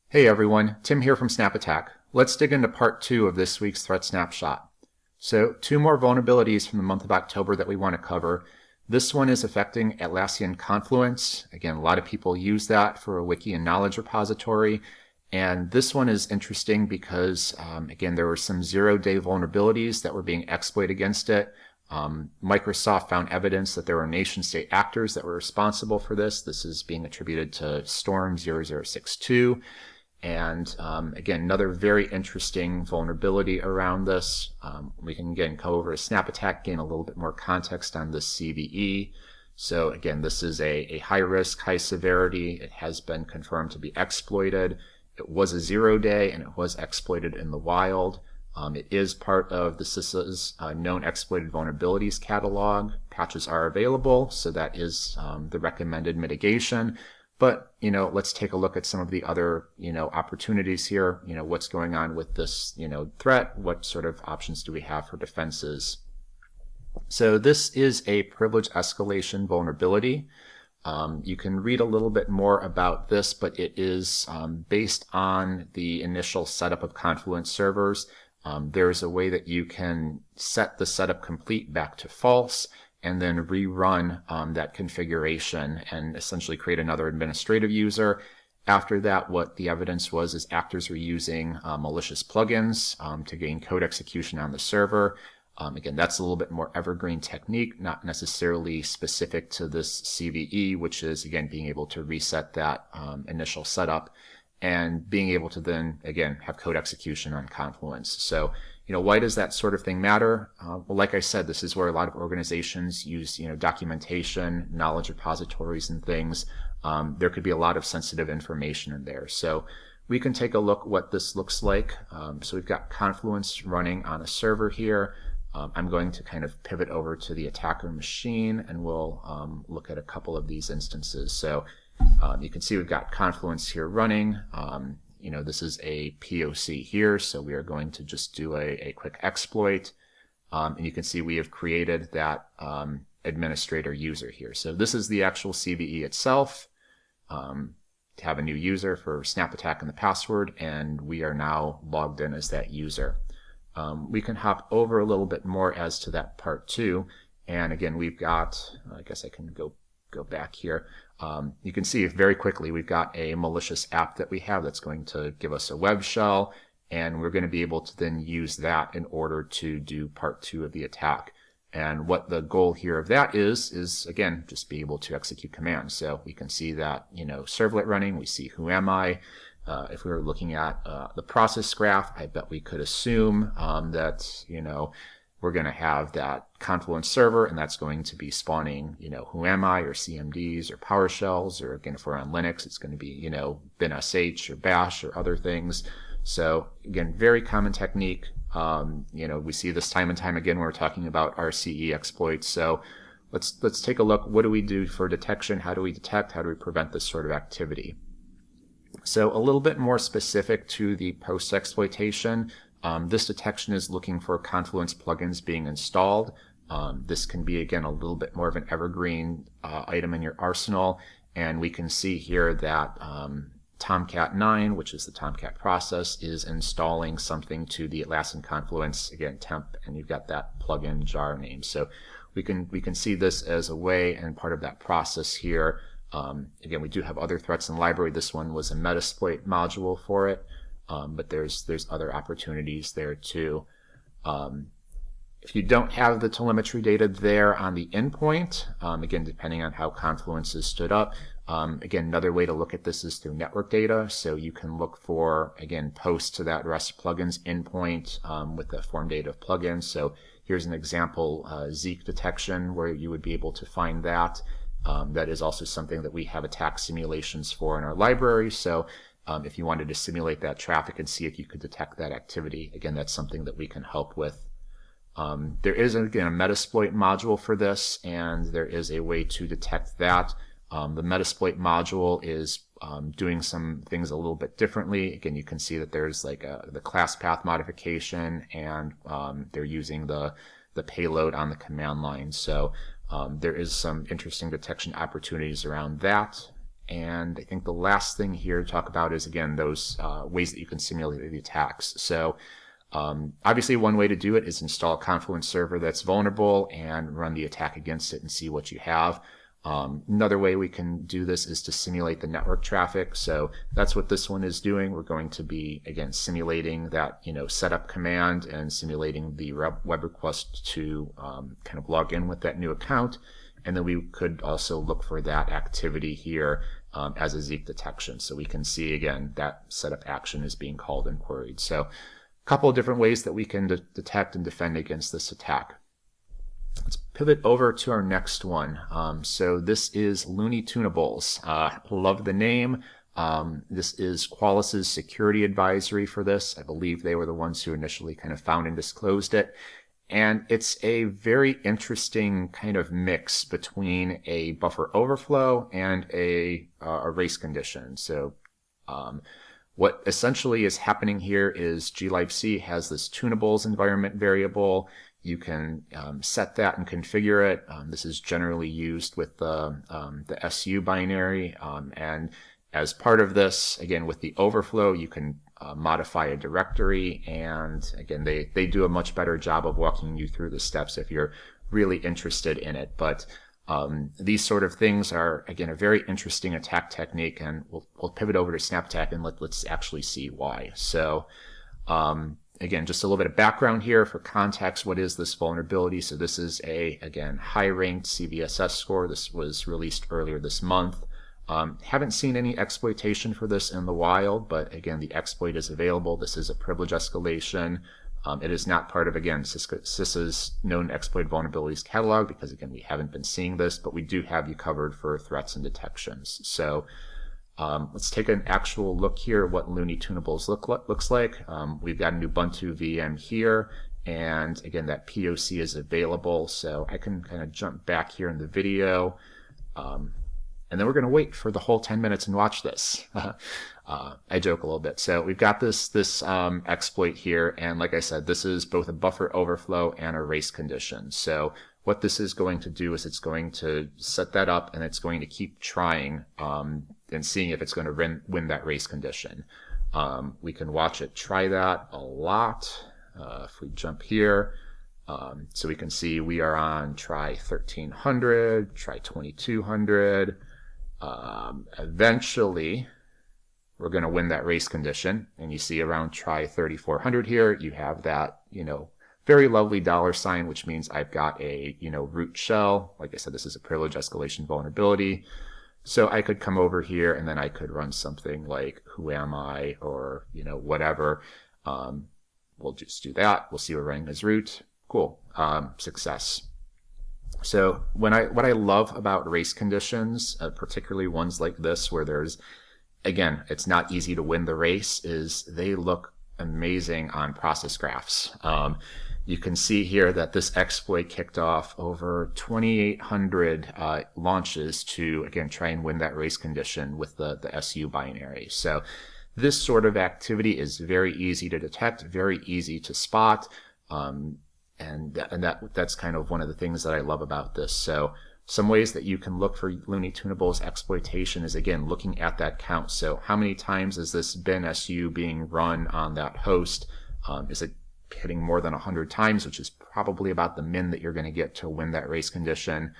Hey everyone, Tim here from Snap Attack. Let's dig into part 2 of this week's threat snapshot. So 2 more vulnerabilities from the month of October that we want to cover. This one is affecting Atlassian Confluence. Again, a lot of people use that for a wiki and knowledge repository. And this one is interesting because, again, there were some zero-day vulnerabilities that were being exploited against it. Microsoft found evidence that there were nation-state actors that were responsible for this. This is being attributed to Storm 0062. And again, another very interesting vulnerability around this. We can again go over a snap attack, gain a little bit more context on this CVE. So again, this is a high risk, high severity. It has been confirmed to be exploited. It was a 0-day and it was exploited in the wild. It is part of the CISA's known exploited vulnerabilities catalog. Patches are available, so that is the recommended mitigation. But, let's take a look at some of the other, opportunities here. What's going on with this, threat? What sort of options do we have for defenses? So this is a privilege escalation vulnerability. You can read a little bit more about this, but it is based on the initial setup of Confluence servers. There's a way that you can set the setup complete back to false and then rerun that configuration and essentially create another administrative user. After that, what the evidence was is actors were using malicious plugins to gain code execution on the server. Again, that's a little bit more evergreen technique, not necessarily specific to this CVE, which is, again, being able to reset that initial setup and being able to then, again, have code execution on Confluence. So, why does that sort of thing matter? Well, like I said, this is where a lot of organizations use, documentation, knowledge repositories and things. There could be a lot of sensitive information in there. So we can take a look what this looks like. So we've got Confluence running on a server here. I'm going to kind of pivot over to the attacker machine and we'll look at a couple of these instances. So you can see we've got Confluence here running. This is a POC here, so we are going to just do a quick exploit. And you can see we have created that administrator user here. So this is the actual CVE itself. To have a new user for snap attack and the password, and we are now logged in as that user. We can hop over a little bit more as to that part 2. And again, we've got, I guess I can go back here. You can see very quickly we've got a malicious app that we have that's going to give us a web shell, and we're going to be able to then use that in order to do part 2 of the attack. And what the goal here of that is again, just be able to execute commands. So we can see that, servlet running, we see who am I. If we were looking at the process graph, I bet we could assume that, we're going to have that Confluence server, and that's going to be spawning, who am I, or CMDs, or PowerShells, or again, if we're on Linux, it's going to be, bin.sh, or bash, or other things. So again, very common technique. We see this time and time again when we're talking about RCE exploits. So let's take a look. What do we do for detection? How do we detect? How do we prevent this sort of activity? So a little bit more specific to the post-exploitation. This detection is looking for Confluence plugins being installed. This can be, again, a little bit more of an evergreen item in your arsenal. And we can see here that Tomcat 9, which is the Tomcat process, is installing something to the Atlassian Confluence, again, temp, and you've got that plugin jar name. So we can see this as a way and part of that process here. Again, we do have other threats in the library. This one was a Metasploit module for it. But there's other opportunities there too. If you don't have the telemetry data there on the endpoint, again, depending on how Confluence is stood up, again, another way to look at this is through network data. So you can look for, again, posts to that REST plugins endpoint with the form data of plugins. So here's an example, Zeek detection, where you would be able to find that. That is also something that we have attack simulations for in our library. So if you wanted to simulate that traffic and see if you could detect that activity, again, that's something that we can help with. There is, again, a Metasploit module for this, and there is a way to detect that. The Metasploit module is doing some things a little bit differently. Again, you can see that there's like the class path modification, and they're using the payload on the command line. So there is some interesting detection opportunities around that. And I think the last thing here to talk about is, again, those ways that you can simulate the attacks. So obviously one way to do it is install a Confluence server that's vulnerable and run the attack against it and see what you have. Another way we can do this is to simulate the network traffic. So that's what this one is doing. We're going to be, again, simulating that, setup command and simulating the web request to kind of log in with that new account. And then we could also look for that activity here as a Zeek detection. So we can see, again, that setup action is being called and queried. So a couple of different ways that we can detect and defend against this attack. Let's pivot over to our next one. So this is Looney Tunables. Love the name. This is Qualys's security advisory for this. I believe they were the ones who initially kind of found and disclosed it. And it's a very interesting kind of mix between a buffer overflow and a race condition. So what essentially is happening here is glibc has this tunables environment variable. You can set that and configure it. This is generally used with the SU binary. And as part of this, again, with the overflow, you can modify a directory. And again, they do a much better job of walking you through the steps if you're really interested in it. But these sort of things are, again, a very interesting attack technique. And we'll pivot over to SnapAttack and let's actually see why. So again, just a little bit of background here for context. What is this vulnerability? So this is again, high-ranked CVSS score. This was released earlier this month. Haven't seen any exploitation for this in the wild, but again, the exploit is available. This is a privilege escalation. It is not part of, again, CISA's known exploit vulnerabilities catalog because, again, we haven't been seeing this, but we do have you covered for threats and detections. So let's take an actual look here at what Looney Tunables looks like. We've got an Ubuntu VM here, and again, that POC is available. So I can kind of jump back here in the video, and then we're going to wait for the whole 10 minutes and watch this. I joke a little bit. So we've got this exploit here, and like I said, this is both a buffer overflow and a race condition. So what this is going to do is it's going to set that up, and it's going to keep trying and seeing if it's going to win that race condition. We can watch it try that a lot. If we jump here, so we can see we are on try 1300, try 2200. Eventually, we're going to win that race condition. And you see around try 3400 here, you have that, very lovely $, which means I've got a, root shell. Like I said, this is a privilege escalation vulnerability. So I could come over here and then I could run something like who am I, or, whatever. We'll just do that. We'll see we're running as root. Cool. Success. So what I love about race conditions, particularly ones like this where there's, again, it's not easy to win the race, is they look amazing on process graphs. You can see here that this exploit kicked off over 2,800 launches to, again, try and win that race condition with the SU binary. So this sort of activity is very easy to detect, very easy to spot. And that's kind of one of the things that I love about this. So some ways that you can look for Looney Tunables exploitation is, again, looking at that count. So how many times is this bin SU being run on that host? Is it hitting more than 100 times, which is probably about the min that you're going to get to win that race condition?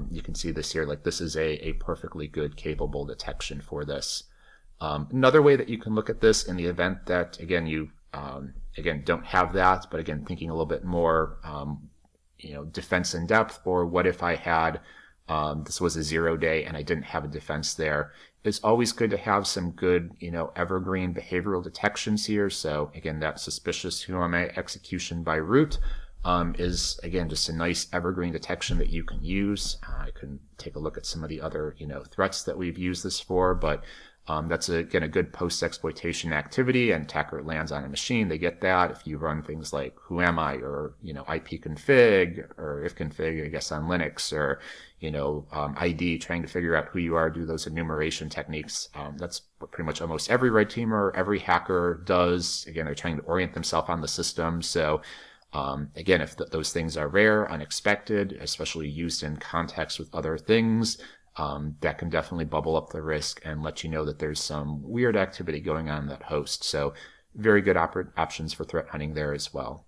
You can see this here, like this is a perfectly good, capable detection for this. Another way that you can look at this in the event that, again, you don't have that, but again, thinking a little bit more, defense in depth, or what if I had, this was a 0 day and I didn't have a defense there. It's always good to have some good, evergreen behavioral detections here. So again, that suspicious who am I execution by root is, again, just a nice evergreen detection that you can use. I can take a look at some of the other, threats that we've used this for, but that's, again, a good post-exploitation activity, and attacker lands on a machine. They get that. If you run things like who am I, or, ipconfig, or ifconfig, I guess, on Linux, or, ID, trying to figure out who you are, do those enumeration techniques. That's what pretty much almost every red teamer, every hacker does. Again, they're trying to orient themselves on the system. So, again, if those things are rare, unexpected, especially used in context with other things, that can definitely bubble up the risk and let you know that there's some weird activity going on in that host. So very good options for threat hunting there as well.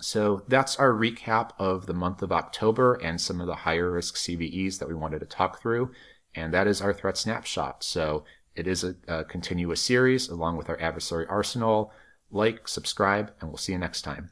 So that's our recap of the month of October and some of the higher risk CVEs that we wanted to talk through. And that is our threat snapshot. So it is a continuous series along with our adversary arsenal. Like, subscribe, and we'll see you next time.